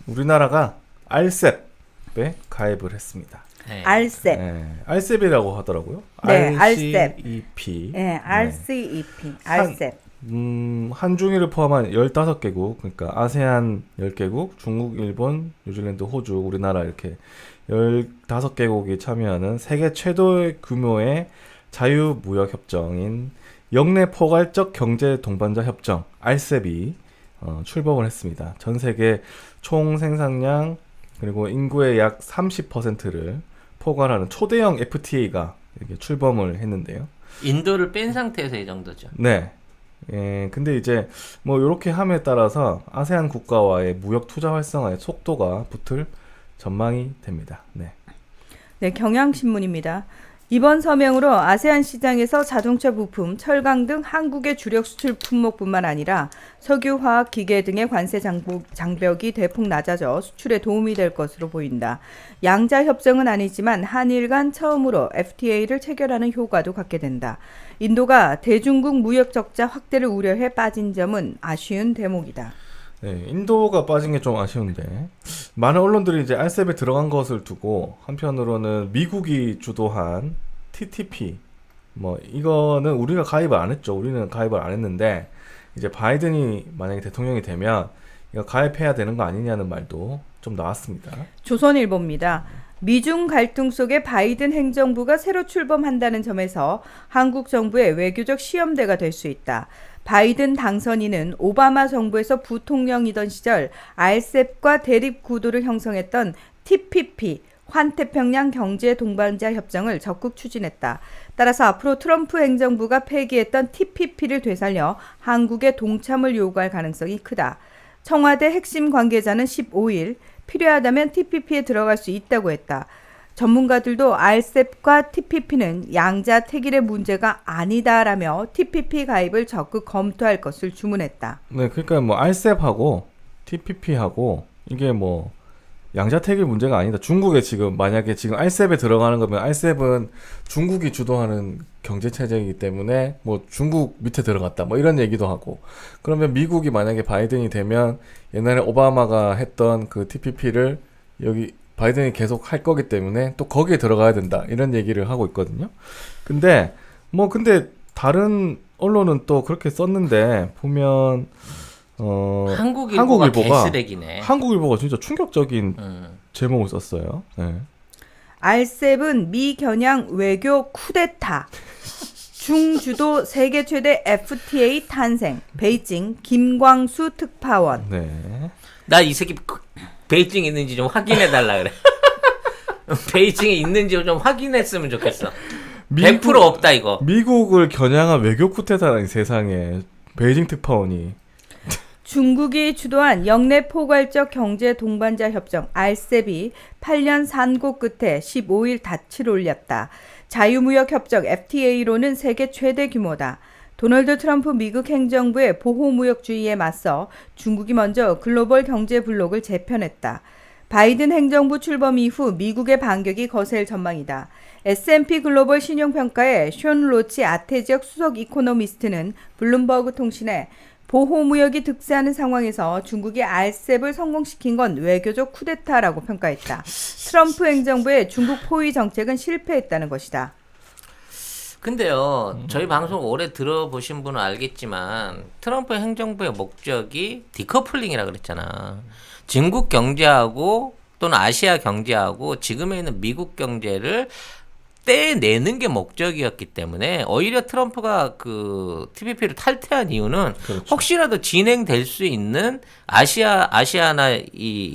우리나라가 RCEP에 가입을 했습니다. 네. RCEP. 네, RCEP이라고 하더라고요. 네, RCEP. 네, RCEP. RCEP. 한중일을 포함한 15개국, 그러니까 아세안 10개국, 중국, 일본, 뉴질랜드, 호주, 우리나라 이렇게 15개국이 참여하는 세계 최대 규모의 자유무역협정인 영내포괄적 경제 동반자 협정 RCEP이 출범을 했습니다. 전 세계 총 생산량 그리고 인구의 약 30%를 포괄하는 초대형 FTA가 이렇게 출범을 했는데요. 인도를 뺀 상태에서 이 정도죠. 네. 예, 근데 이제 뭐 이렇게 함에 따라서 아세안 국가와의 무역 투자 활성화의 속도가 붙을 전망이 됩니다. 네. 네, 경향신문입니다. 이번 서명으로 아세안 시장에서 자동차 부품, 철강 등 한국의 주력 수출 품목뿐만 아니라 석유, 화학, 기계 등의 관세 장벽이 대폭 낮아져 수출에 도움이 될 것으로 보인다. 양자 협정은 아니지만 한일 간 처음으로 FTA를 체결하는 효과도 갖게 된다. 인도가 대중국 무역 적자 확대를 우려해 빠진 점은 아쉬운 대목이다. 네, 인도가 빠진 게 좀 아쉬운데 많은 언론들이 이제 RCEP에 들어간 것을 두고 한편으로는 미국이 주도한 TTP 뭐 이거는 우리가 가입을 안 했죠. 우리는 가입을 안 했는데 이제 바이든이 만약에 대통령이 되면 이거 가입해야 되는 거 아니냐는 말도 좀 나왔습니다. 조선일보입니다. 미중 갈등 속에 바이든 행정부가 새로 출범한다는 점에서 한국 정부의 외교적 시험대가 될 수 있다. 바이든 당선인은 오바마 정부에서 부통령이던 시절 RCEP과 대립 구도를 형성했던 TPP, 환태평양 경제 동반자 협정을 적극 추진했다. 따라서 앞으로 트럼프 행정부가 폐기했던 TPP를 되살려 한국의 동참을 요구할 가능성이 크다. 청와대 핵심 관계자는 15일 필요하다면 TPP에 들어갈 수 있다고 했다. 전문가들도 RCEP과 TPP는 양자 태길의 문제가 아니다라며 TPP 가입을 적극 검토할 것을 주문했다. 네, 그러니까 뭐 RCEP하고 TPP하고 이게 뭐 양자택일 문제가 아니다. 중국에 지금 만약에 지금 RCEP에 들어가는 거면 RCEP은 중국이 주도하는 경제 체제이기 때문에 뭐 중국 밑에 들어갔다. 뭐 이런 얘기도 하고. 그러면 미국이 만약에 바이든이 되면 옛날에 오바마가 했던 그 TPP를 여기 바이든이 계속 할 거기 때문에 또 거기에 들어가야 된다. 이런 얘기를 하고 있거든요. 근데 다른 언론은 또 그렇게 썼는데 보면 한국일보가 개쓰레기네. 한국일보가 진짜 충격적인 제목을 썼어요. 네. RCEP은 미 겨냥 외교 쿠데타. 중주도 세계 최대 FTA 탄생. 베이징 김광수 특파원. 네. 나 이 새끼 베이징에 있는지 좀 확인해달라 그래. 베이징에 있는지 좀 확인했으면 좋겠어. 100% 없다 이거. 미국을 겨냥한 외교 쿠데타라는 세상에 베이징 특파원이. 중국이 주도한 영내 포괄적 경제 동반자 협정 RCEP이 8년 산고 끝에 15일 닻을 올렸다. 자유무역 협정 FTA로는 세계 최대 규모다. 도널드 트럼프 미국 행정부의 보호무역주의에 맞서 중국이 먼저 글로벌 경제 블록을 재편했다. 바이든 행정부 출범 이후 미국의 반격이 거셀 전망이다. S&P 글로벌 신용평가의 숀 로치 아태지역 수석 이코노미스트는 블룸버그 통신에 보호무역이 득세하는 상황에서 중국이 RCEP을 성공시킨 건 외교적 쿠데타라고 평가했다. 트럼프 행정부의 중국 포위 정책은 실패했다는 것이다. 근데요, 저희 방송 오래 들어보신 분은 알겠지만 트럼프 행정부의 목적이 디커플링이라 그랬잖아. 중국 경제하고 또는 아시아 경제하고 지금에 있는 미국 경제를 떼내는 게 목적이었기 때문에 오히려 트럼프가 그 TPP를 탈퇴한 이유는 그렇죠. 혹시라도 진행될 수 있는 아시아나 이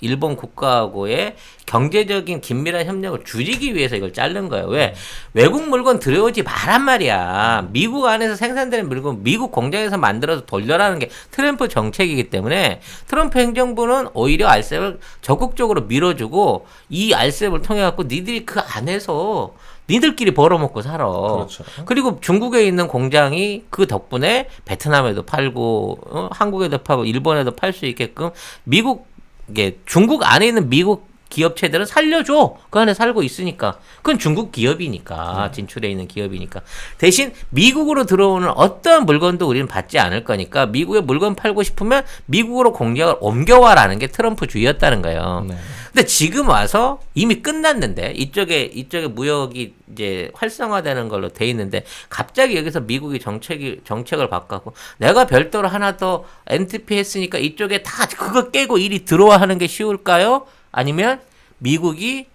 일본 국가하고의 경제적인 긴밀한 협력을 줄이기 위해서 이걸 자른 거예요. 왜? 외국 물건 들여오지 말란 말이야. 미국 안에서 생산되는 물건 미국 공장에서 만들어서 돌려라는 게 트럼프 정책이기 때문에 트럼프 행정부는 오히려 RCEP을 적극적으로 밀어주고 이 RCEP을 통해 갖고 니들이 그 안에서 니들끼리 벌어먹고 살아. 그렇죠. 그리고 중국에 있는 공장이 그 덕분에 베트남에도 팔고 한국에도 팔고 일본에도 팔 수 있게끔 중국 안에 있는 미국 기업체들은 살려줘. 그 안에 살고 있으니까. 그건 중국 기업이니까. 진출해 있는 기업이니까. 대신 미국으로 들어오는 어떠한 물건도 우리는 받지 않을 거니까 미국에 물건 팔고 싶으면 미국으로 공장을 옮겨와라는 게 트럼프 주의였다는 거예요. 네. 근데 지금 와서 이미 끝났는데 이쪽에 무역이 이제 활성화되는 걸로 돼 있는데 갑자기 여기서 미국이 정책을 바꿔고 내가 별도로 하나 더 NTP 했으니까 이쪽에 다 그거 깨고 일이 들어와 하는 게 쉬울까요? 아니면 미국이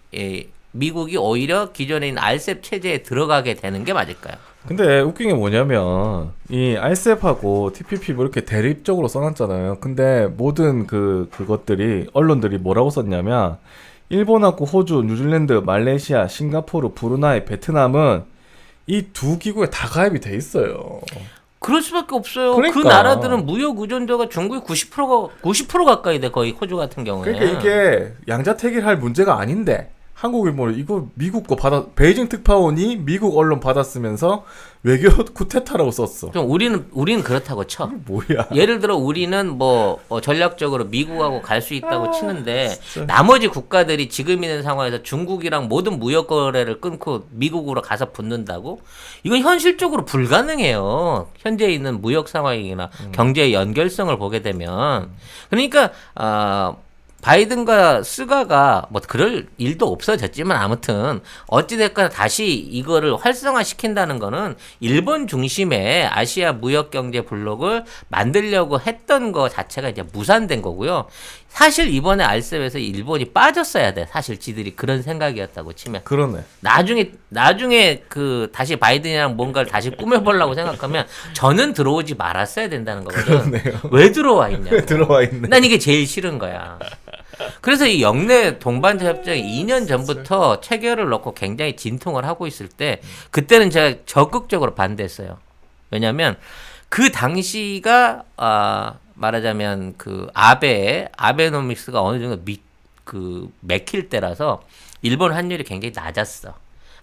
오히려 기존에 있는 RCEP 체제에 들어가게 되는 게 맞을까요? 근데 웃긴 게 뭐냐면 이 RCEP하고 TPP 뭐 이렇게 대립적으로 써놨잖아요. 근데 모든 그것들이 언론들이 뭐라고 썼냐면 일본하고 호주, 뉴질랜드, 말레이시아, 싱가포르, 브루나이, 베트남은 이 두 기구에 다 가입이 돼 있어요. 그럴 수밖에 없어요. 그러니까. 그 나라들은 무역 의존도가 중국이 90% 가까이 돼. 거의 호주 같은 경우에. 그러니까 이게 양자택일할 문제가 아닌데 한국이 뭐 이거 미국 거 베이징 특파원이 미국 언론 받았으면서 외교 쿠데타라고 썼어. 좀 우리는 그렇다고 쳐. 이게 뭐야? 예를 들어 우리는 뭐 전략적으로 미국하고 갈 수 있다고 치는데 진짜. 나머지 국가들이 지금 있는 상황에서 중국이랑 모든 무역 거래를 끊고 미국으로 가서 붙는다고? 이건 현실적으로 불가능해요. 현재 있는 무역 상황이나 경제의 연결성을 보게 되면. 그러니까 바이든과 스가가 뭐 그럴 일도 없어졌지만 아무튼 어찌됐거나 다시 이거를 활성화시킨다는 거는 일본 중심의 아시아 무역경제 블록을 만들려고 했던 거 자체가 이제 무산된 거고요. 사실 이번에 RCEP에서 일본이 빠졌어야 돼. 사실 지들이 그런 생각이었다고 치면. 그러네. 나중에 다시 바이든이랑 뭔가를 다시 꾸며보려고 생각하면 저는 들어오지 말았어야 된다는 거거든. 그러네요. 왜 들어와 있냐고. 들어와 있네. 난 이게 제일 싫은 거야. 그래서 이 영내 동반자 협정이 2년 전부터 체결을 넣고 굉장히 진통을 하고 있을 때 그때는 제가 적극적으로 반대했어요. 왜냐하면 그 당시가 말하자면 그 아베노믹스가 어느 정도 맥힐 때라서 일본 환율이 굉장히 낮았어.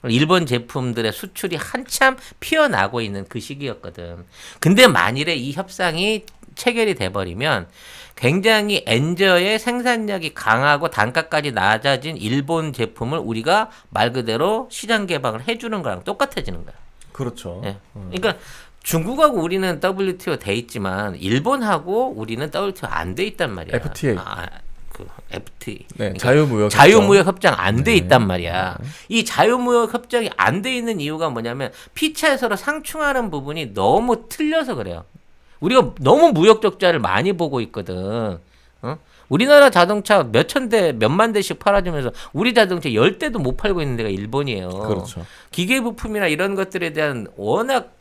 일본 제품들의 수출이 한참 피어나고 있는 그 시기였거든. 근데 만일에 이 협상이 체결이 돼버리면 굉장히 엔저의 생산력이 강하고 단가까지 낮아진 일본 제품을 우리가 말 그대로 시장 개방을 해주는 거랑 똑같아지는 거야. 그렇죠. 네. 그러니까 중국하고 우리는 WTO 돼 있지만 일본하고 우리는 WTO 안 돼 있단 말이야. FTA. FTA. 네, 그러니까 자유무역 협정 안 돼 있단 말이야. 이 자유무역 협정이 안 돼 있는 이유가 뭐냐면 피차에 서로 상충하는 부분이 너무 틀려서 그래요. 우리가 너무 무역 적자를 많이 보고 있거든. 우리나라 자동차 몇만 대씩 팔아주면서 우리 자동차 10대도 못 팔고 있는 데가 일본이에요. 그렇죠. 기계 부품이나 이런 것들에 대한 워낙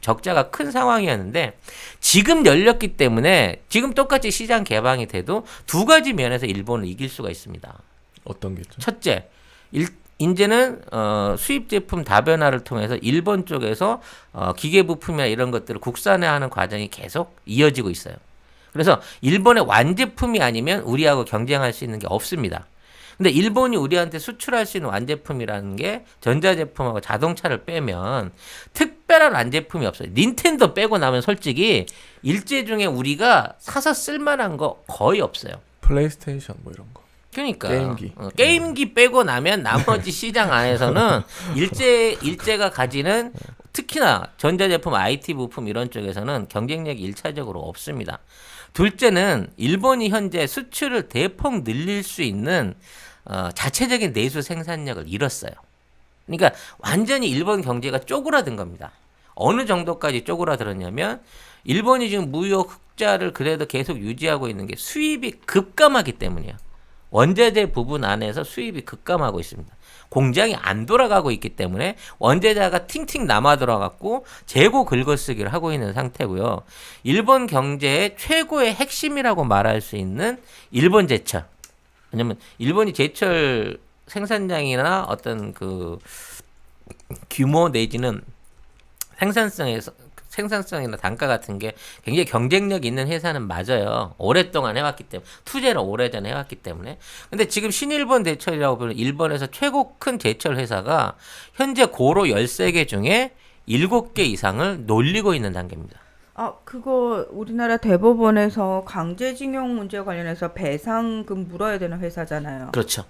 적자가 큰 상황이었는데 지금 열렸기 때문에 지금 똑같이 시장 개방이 돼도 두 가지 면에서 일본을 이길 수가 있습니다. 어떤 게 있죠? 첫째, 이제는 수입 제품 다변화를 통해서 일본 쪽에서 기계 부품이나 이런 것들을 국산화하는 과정이 계속 이어지고 있어요. 그래서 일본의 완제품이 아니면 우리하고 경쟁할 수 있는 게 없습니다. 근데 일본이 우리한테 수출할 수 있는 완제품이라는 게 전자제품하고 자동차를 빼면 특별한 완제품이 없어요. 닌텐도 빼고 나면 솔직히 일제 중에 우리가 사서 쓸만한 거 거의 없어요. 플레이스테이션 뭐 이런 거. 그러니까 게임기. 빼고 나면 나머지 시장 안에서는 일제가 가지는 특히나 전자제품, IT 부품 이런 쪽에서는 경쟁력이 1차적으로 없습니다. 둘째는 일본이 현재 수출을 대폭 늘릴 수 있는 자체적인 내수 생산력을 잃었어요. 그러니까 완전히 일본 경제가 쪼그라든 겁니다. 어느 정도까지 쪼그라들었냐면 일본이 지금 무역 흑자를 그래도 계속 유지하고 있는 게 수입이 급감하기 때문이에요. 원자재 부분 안에서 수입이 급감하고 있습니다. 공장이 안 돌아가고 있기 때문에 원재료가 팅팅 남아 돌아갔고 재고 긁어쓰기를 하고 있는 상태고요. 일본 경제의 최고의 핵심이라고 말할 수 있는 일본 제철. 왜냐면 일본이 제철 생산량이나 어떤 규모 내지는 생산성이나 단가 같은 게 굉장히 경쟁력 있는 회사는 맞아요. 오랫동안 해왔기 때문에. 투자를 오래전에 해왔기 때문에. 근데 지금 신일본 제철이라고 부르는 일본에서 최고 큰 제철 회사가 현재 고로 13개 중에 7개 이상을 놀리고 있는 단계입니다. 그거 우리나라 대법원에서 강제징용 문제 관련해서 배상금 물어야 되는 회사잖아요. 그렇죠.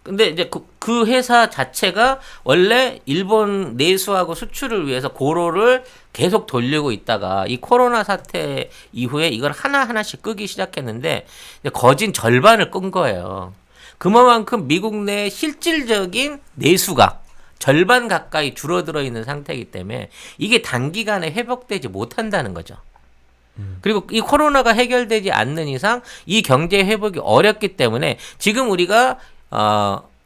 근데 이제 그 회사 자체가 원래 일본 내수하고 수출을 위해서 고로를 계속 돌리고 있다가 이 코로나 사태 이후에 이걸 하나하나씩 끄기 시작했는데 이제 거진 절반을 끈 거예요. 그만큼 미국 내 실질적인 내수가 절반 가까이 줄어들어 있는 상태이기 때문에 이게 단기간에 회복되지 못한다는 거죠. 그리고 이 코로나가 해결되지 않는 이상 이 경제 회복이 어렵기 때문에 지금 우리가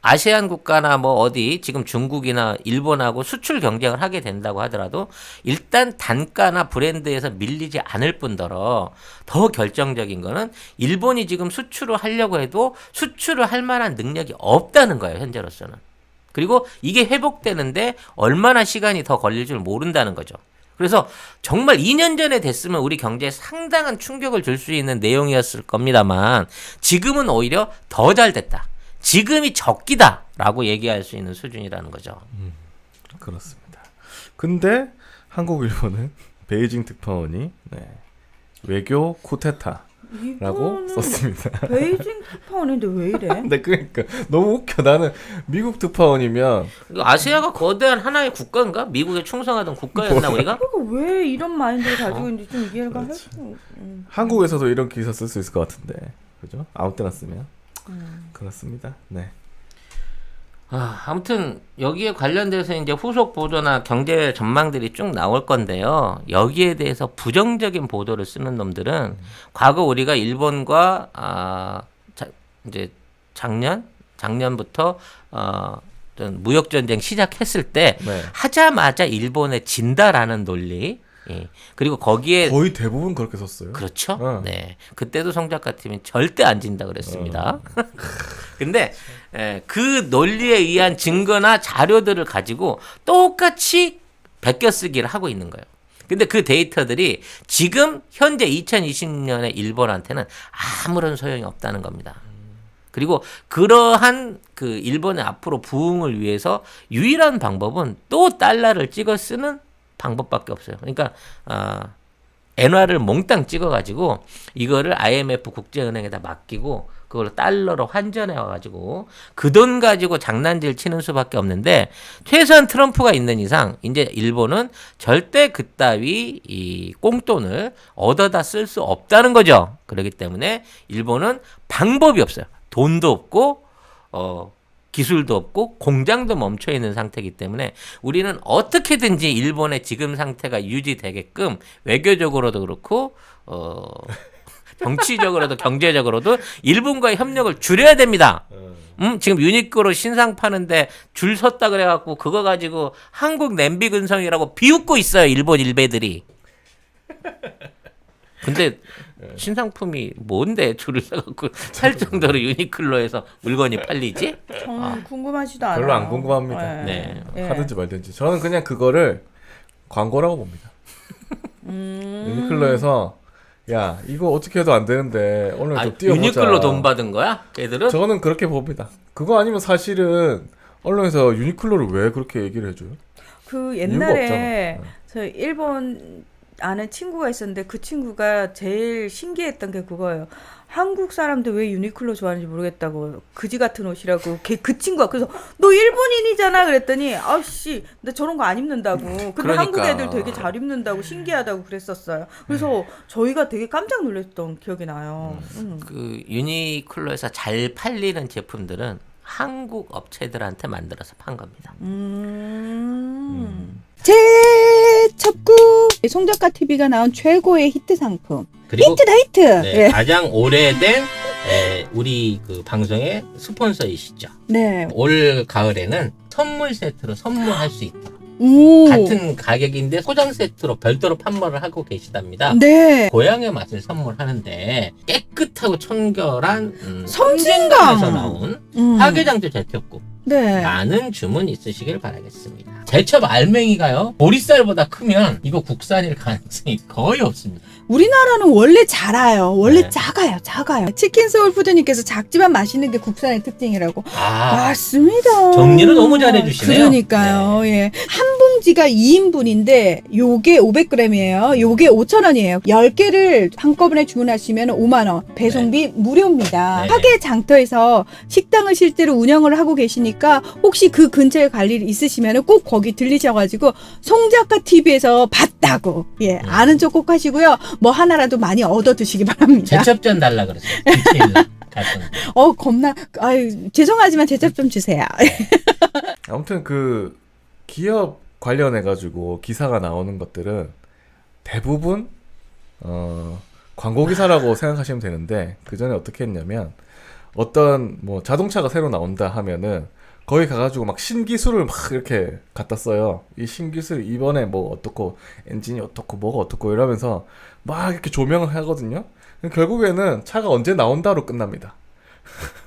아세안 국가나 뭐 어디 지금 중국이나 일본하고 수출 경쟁을 하게 된다고 하더라도 일단 단가나 브랜드에서 밀리지 않을 뿐더러 더 결정적인 거는 일본이 지금 수출을 하려고 해도 수출을 할 만한 능력이 없다는 거예요, 현재로서는. 그리고 이게 회복되는데 얼마나 시간이 더 걸릴 줄 모른다는 거죠. 그래서 정말 2년 전에 됐으면 우리 경제에 상당한 충격을 줄 수 있는 내용이었을 겁니다만 지금은 오히려 더 잘 됐다. 지금이 적기다라고 얘기할 수 있는 수준이라는 거죠. 그렇습니다. 근데 한국 일본은 베이징 특파원이 외교 쿠데타라고 이거는 썼습니다. 베이징 특파원인데 왜 이래? 근데 그러니까 너무 웃겨. 나는 미국 특파원이면 아시아가 거대한 하나의 국가인가? 미국에 충성하던 국가였나 우리가? 그러니까 왜 이런 마인드를 가지고 있는지 좀 이해가 할 수. 한국에서도 이런 기사 쓸 수 있을 것 같은데, 그죠? 아무 때나 쓰면 그렇습니다. 네. 아무튼 여기에 관련돼서 이제 후속 보도나 경제 전망들이 쭉 나올 건데요. 여기에 대해서 부정적인 보도를 쓰는 놈들은 과거 우리가 일본과 이제 작년부터 어떤 무역 전쟁 시작했을 때 네. 하자마자 일본에 진다라는 논리. 예. 그리고 거기에 거의 대부분 그렇게 썼어요. 그렇죠. 네. 그때도 송 작가팀이 절대 안 진다 그랬습니다. 근데 그 논리에 의한 증거나 자료들을 가지고 똑같이 베껴쓰기를 하고 있는 거예요. 근데 그 데이터들이 지금 현재 2020년에 일본한테는 아무런 소용이 없다는 겁니다. 그리고 그러한 그 일본의 앞으로 부흥을 위해서 유일한 방법은 또 달러를 찍어 쓰는 방법밖에 없어요. 그러니까 엔화를 몽땅 찍어가지고 이거를 IMF 국제은행에다 맡기고 그걸 달러로 환전해 와가지고 그 돈 가지고 장난질 치는 수밖에 없는데 최소한 트럼프가 있는 이상 이제 일본은 절대 그따위 이 꽁돈을 얻어다 쓸 수 없다는 거죠. 그렇기 때문에 일본은 방법이 없어요. 돈도 없고 기술도 없고 공장도 멈춰 있는 상태이기 때문에 우리는 어떻게든지 일본의 지금 상태가 유지되게끔 외교적으로도 그렇고 정치적으로도 경제적으로도 일본과의 협력을 줄여야 됩니다. 지금 유니크로 신상 파는데 줄 섰다 그래갖고 그거 가지고 한국 냄비 근성이라고 비웃고 있어요. 일본 일베들이. 근데 신상품이 뭔데 줄을 서갖고 살 정도로 유니클로에서 물건이 팔리지? 저는 궁금하지도 않아요. 별로 안 궁금합니다. 네. 하든지 말든지. 저는 그냥 그거를 광고라고 봅니다. 유니클로에서 야 이거 어떻게 해도 안 되는데 오늘 좀 뛰어보자. 유니클로 돈 받은 거야? 걔들은? 저는 그렇게 봅니다. 그거 아니면 사실은 언론에서 유니클로를 왜 그렇게 얘기를 해줘요? 그 이유가 옛날에 없잖아. 저 일본 아는 친구가 있었는데 그 친구가 제일 신기했던 게 그거예요. 한국 사람들 왜 유니클로 좋아하는지 모르겠다고. 그지 같은 옷이라고. 그 친구가 그래서 너 일본인이잖아 그랬더니 아씨 나 저런 거 안 입는다고. 근데 그러니까. 한국 애들 되게 잘 입는다고 신기하다고 그랬었어요. 그래서 저희가 되게 깜짝 놀랐던 기억이 나요. 그 유니클로에서 잘 팔리는 제품들은 한국 업체들한테 만들어서 판 겁니다. 제 첫구 송작가 TV가 나온 최고의 히트 상품. 그리고 히트다 히트. 네, 예. 가장 오래된 우리 그 방송의 스폰서이시죠. 네. 올 가을에는 선물 세트로 선물할 수 있다. 오. 같은 가격인데 소장 세트로 별도로 판매를 하고 계시답니다. 네. 고향의 맛을 선물하는데 깨끗하고 청결한 섬진강. 에서 나온 음. 화개장터 제첩국 네. 많은 주문 있으시길 바라겠습니다. 제첩 알맹이가요 보리쌀보다 크면 이거 국산일 가능성이 거의 없습니다. 우리나라는 원래 작아요. 원래 네. 작아요. 치킨 소울푸드님께서 작지만 맛있는 게 국산의 특징이라고. 아 맞습니다. 정리를 너무 잘해주시네요. 그러니까요. 예. 한 봉 봉지가 2인분인데 요게 500g이에요. 요게 5,000원이에요. 10개를 한꺼번에 주문하시면 5만 원. 배송비 무료입니다. 네. 하계 장터에서 식당을 실제로 운영을 하고 계시니까 혹시 그 근처에 갈 일 있으시면 꼭 거기 들리셔가지고 송작가 TV에서 봤다고 아는 척 꼭 하시고요. 뭐 하나라도 많이 얻어 드시기 바랍니다. 제첩전 달라 그러세요. 디테일 같은. 겁나 아유 죄송하지만 제첩 좀 주세요. 아무튼 그 기업 관련해 가지고 기사가 나오는 것들은 대부분 광고 기사라고 생각하시면 되는데 그 전에 어떻게 했냐면 어떤 뭐 자동차가 새로 나온다 하면은 거기 가가지고 막 신기술을 막 이렇게 갖다 써요. 이 신기술 이번에 뭐 어떻고 엔진이 어떻고 뭐가 어떻고 이러면서 막 이렇게 조명을 하거든요. 결국에는 차가 언제 나온다로 끝납니다.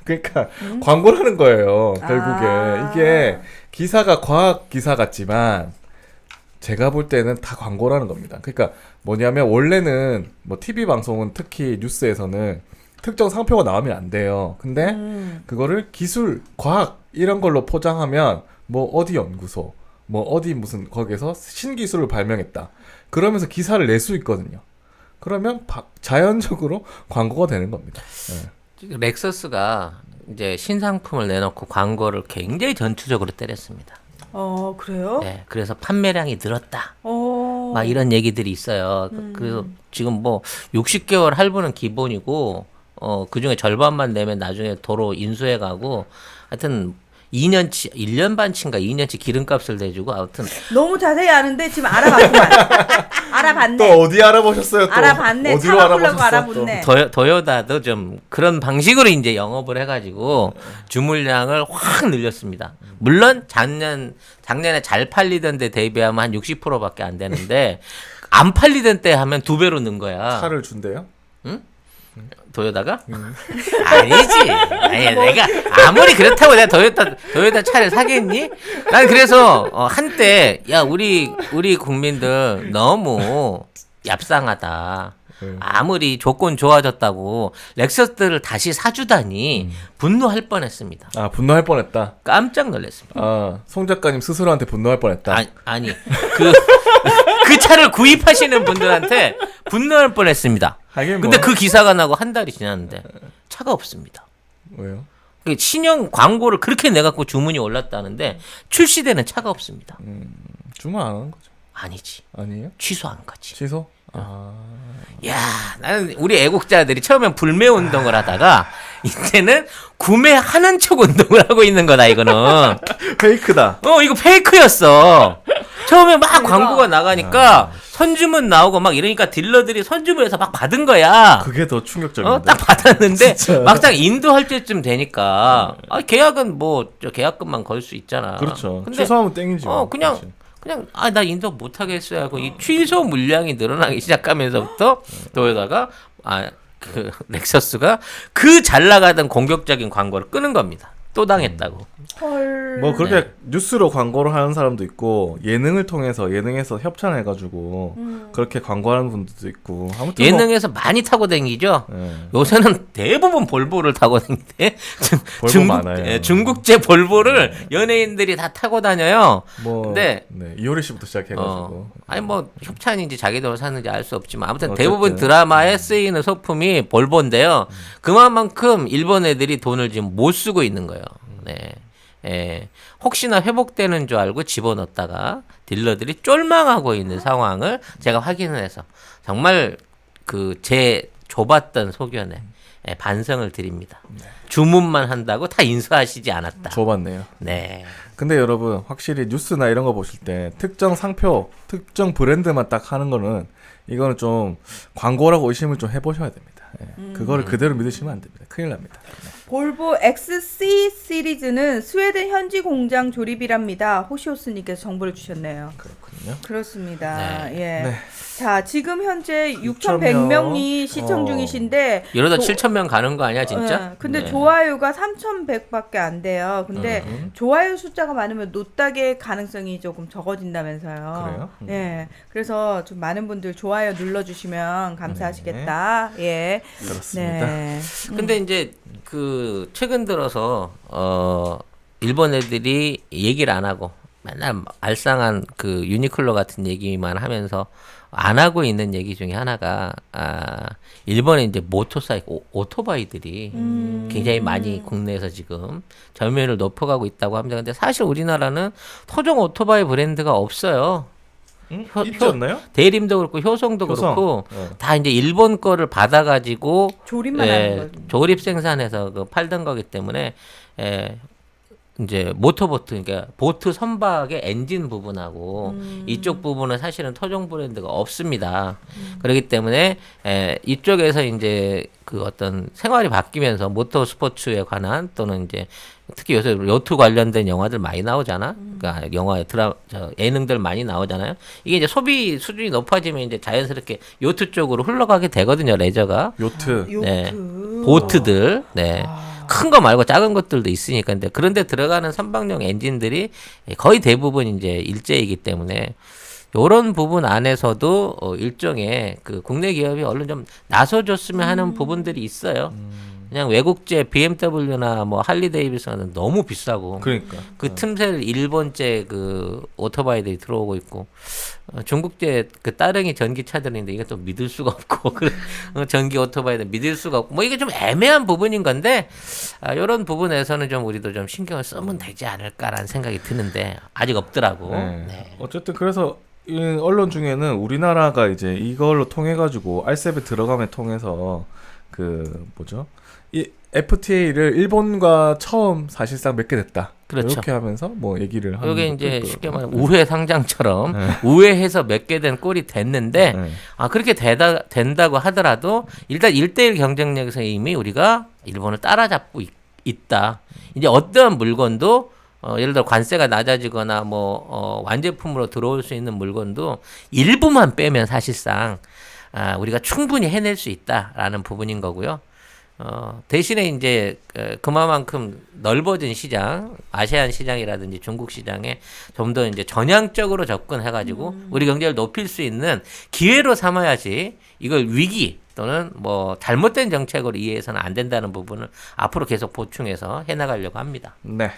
그러니까 광고를 하는 거예요. 결국에 이게 기사가 과학 기사 같지만 제가 볼 때는 다 광고라는 겁니다. 그러니까 뭐냐면 원래는 뭐 TV 방송은 특히 뉴스에서는 특정 상표가 나오면 안 돼요. 근데 그거를 기술, 과학 이런 걸로 포장하면 뭐 어디 연구소, 뭐 어디 무슨 거기에서 신기술을 발명했다. 그러면서 기사를 낼 수 있거든요. 그러면 자연적으로 광고가 되는 겁니다. 네. 렉서스가 이제 신상품을 내놓고 광고를 굉장히 전투적으로 때렸습니다. 그래요? 네, 그래서 판매량이 늘었다. 어. 막 이런 얘기들이 있어요. 그래서 지금 뭐 60개월 할부는 기본이고 그 중에 절반만 내면 나중에 도로 인수해 가고 하여튼 2년치, 1년 반치인가 2년치 기름값을 내주고 아무튼 너무 자세히 아는데 지금 알아봤구만. 알아봤네. 또 어디 알아보셨어요? 또 알아봤네. 어디로 차 바꾸려고 알아보셨어? 알아봤네. 도요다도 좀 그런 방식으로 이제 영업을 해가지고 주물량을 확 늘렸습니다. 물론 작년에 잘 팔리던 데 대비하면 한 60%밖에 안 되는데 안 팔리던 때 하면 2배로 는 거야. 차를 준대요? 도요다가? 아니지. 아니, 내가 아무리 그렇다고 내가 도요타 차를 사겠니? 난 그래서 한때 야 우리 국민들 너무 얍상하다. 아무리 조건 좋아졌다고 렉서스를 다시 사주다니 분노할 뻔했습니다. 아, 분노할 뻔했다. 깜짝 놀랐습니다. 아, 송 작가님 스스로한테 분노할 뻔했다. 아니 그 차를 구입하시는 분들한테 분노할 뻔했습니다. 하긴 근데 뭐. 그 기사가 나고 한 달이 지났는데 차가 없습니다. 왜요? 그 신형 광고를 그렇게 내갖고 주문이 올랐다는데 출시되는 차가 없습니다. 주문 안 하는 거죠. 아니지. 아니에요? 취소한 거지. 취소? 아, 야, 나는 우리 애국자들이 처음엔 불매 운동을 하다가 이제는 구매하는 척 운동을 하고 있는 거다 이거는. 페이크다. 이거 페이크였어. 처음에 막 광고가 나가니까 선주문 나오고 막 이러니까 딜러들이 선주문해서 막 받은 거야. 그게 더 충격적인데. 딱 받았는데 진짜. 막상 인도할 때쯤 되니까 계약은 뭐 저 계약금만 걸 수 있잖아. 그렇죠. 근데 취소하면 땡이지. 그냥 나 인도 못 하겠어요 하고 이 취소 물량이 늘어나기 시작하면서부터 도요다가 그 렉서스가 그 잘 나가던 공격적인 광고를 끄는 겁니다. 또 당했다고. 헐. 뭐 그렇게 뉴스로 광고를 하는 사람도 있고 예능에서 협찬해가지고 그렇게 광고하는 분들도 있고 아무튼 예능에서 많이 타고 다니죠. 네. 요새는 대부분 볼보를 타고 다니는데 볼보 많아요. 중국제 볼보를 연예인들이 다 타고 다녀요. 뭐 근데 네, 이효리 씨부터 시작해가지고 아니 뭐 협찬인지 자기들 사는지 알 수 없지만 아무튼 어쨌든. 대부분 드라마에 쓰이는 소품이 볼보인데요. 그만큼 일본 애들이 돈을 지금 못 쓰고 있는 거예요. 네. 예. 혹시나 회복되는 줄 알고 집어넣었다가 딜러들이 쫄망하고 있는 상황을 제가 확인을 해서 정말 그 제 좁았던 소견에 반성을 드립니다. 주문만 한다고 다 인수하시지 않았다. 좁았네요. 네. 근데 여러분 확실히 뉴스나 이런 거 보실 때 특정 상표, 특정 브랜드만 딱 하는 거는 이거는 좀 광고라고 의심을 좀 해보셔야 됩니다. 예. 그거를 그대로 믿으시면 안 됩니다. 큰일 납니다. 볼보 XC 시리즈는 스웨덴 현지 공장 조립이랍니다. 호시오스님께서 정보를 주셨네요. 그렇군요. 그렇습니다. 네. 예. 네. 자, 지금 현재 6,100명. 6,100명이 시청 중이신데 이러다 조- 7,000명 가는 거 아니야 진짜? 예, 근데 네. 좋아요가 3,100밖에 안 돼요. 근데 좋아요 숫자가 많으면 노딱의 가능성이 조금 적어진다면서요. 그래요? 예. 그래서 좀 많은 분들 좋아요 눌러주시면 감사하시겠다. 예. 그렇습니다. 네. 근데 이제 그 최근 들어서 일본 애들이 얘기를 안 하고 맨날 알쌍한 그 유니클로 같은 얘기만 하면서 안 하고 있는 얘기 중에 하나가 일본의 이제 모터사이클 오토바이들이 굉장히 많이 국내에서 지금 점유율을 높여가고 있다고 합니다. 근데 사실 우리나라는 토종 오토바이 브랜드가 없어요. 있지 않나요? 대림도 그렇고 효성도 효성. 그렇고 네. 다 이제 일본 거를 받아가지고 조립만 하는 거죠. 조립 생산해서 그 팔던 거기 때문에 이제 모터보트 그러니까 보트 선박의 엔진 부분하고 이쪽 부분은 사실은 토종 브랜드가 없습니다. 그렇기 때문에 이쪽에서 이제 그 어떤 생활이 바뀌면서 모터 스포츠에 관한 또는 이제 특히 요새 요트 관련된 영화들 많이 나오잖아. 그러니까 영화 예능들 많이 나오잖아요. 이게 이제 소비 수준이 높아지면 이제 자연스럽게 요트 쪽으로 흘러가게 되거든요. 레저가. 요트. 네. 보트들. 네. 큰 거 말고 작은 것들도 있으니까. 근데 그런데 들어가는 선박용 엔진들이 거의 대부분 이제 일제이기 때문에 요런 부분 안에서도 일종의 그 국내 기업이 얼른 좀 나서줬으면 하는 부분들이 있어요. 그냥 외국제 BMW나 뭐 할리 데이비슨은 너무 비싸고 그러니까. 그 틈새를 일본제 그 오토바이들이 들어오고 있고 중국제 그 따릉이 전기차들인데 이게 또 믿을 수가 없고 전기 오토바이들 믿을 수가 없고 뭐 이게 좀 애매한 부분인 건데 이런 부분에서는 좀 우리도 좀 신경을 쓰면 되지 않을까라는 생각이 드는데 아직 없더라고. 네. 네. 어쨌든 그래서 이 언론 중에는 우리나라가 이제 이걸로 통해 가지고 알셉에 들어감에 통해서 그 뭐죠? 이 FTA를 일본과 처음 사실상 맺게 됐다. 그렇죠. 이렇게 하면서 뭐 얘기를 하는 이게 것도 이제 있고요. 쉽게 말하면 우회 상장처럼 네. 우회해서 맺게 된 꼴이 됐는데 네. 그렇게 된다고 하더라도 일단 1대1 경쟁력에서 이미 우리가 일본을 따라잡고 있다. 이제 어떠한 물건도 예를 들어 관세가 낮아지거나 뭐 완제품으로 들어올 수 있는 물건도 일부만 빼면 사실상 우리가 충분히 해낼 수 있다라는 부분인 거고요. 대신에 이제 그만큼 넓어진 시장, 아세안 시장이라든지 중국 시장에 좀 더 이제 전향적으로 접근해가지고 우리 경제를 높일 수 있는 기회로 삼아야지 이걸 위기 또는 뭐 잘못된 정책으로 이해해서는 안 된다는 부분을 앞으로 계속 보충해서 해나가려고 합니다. 네.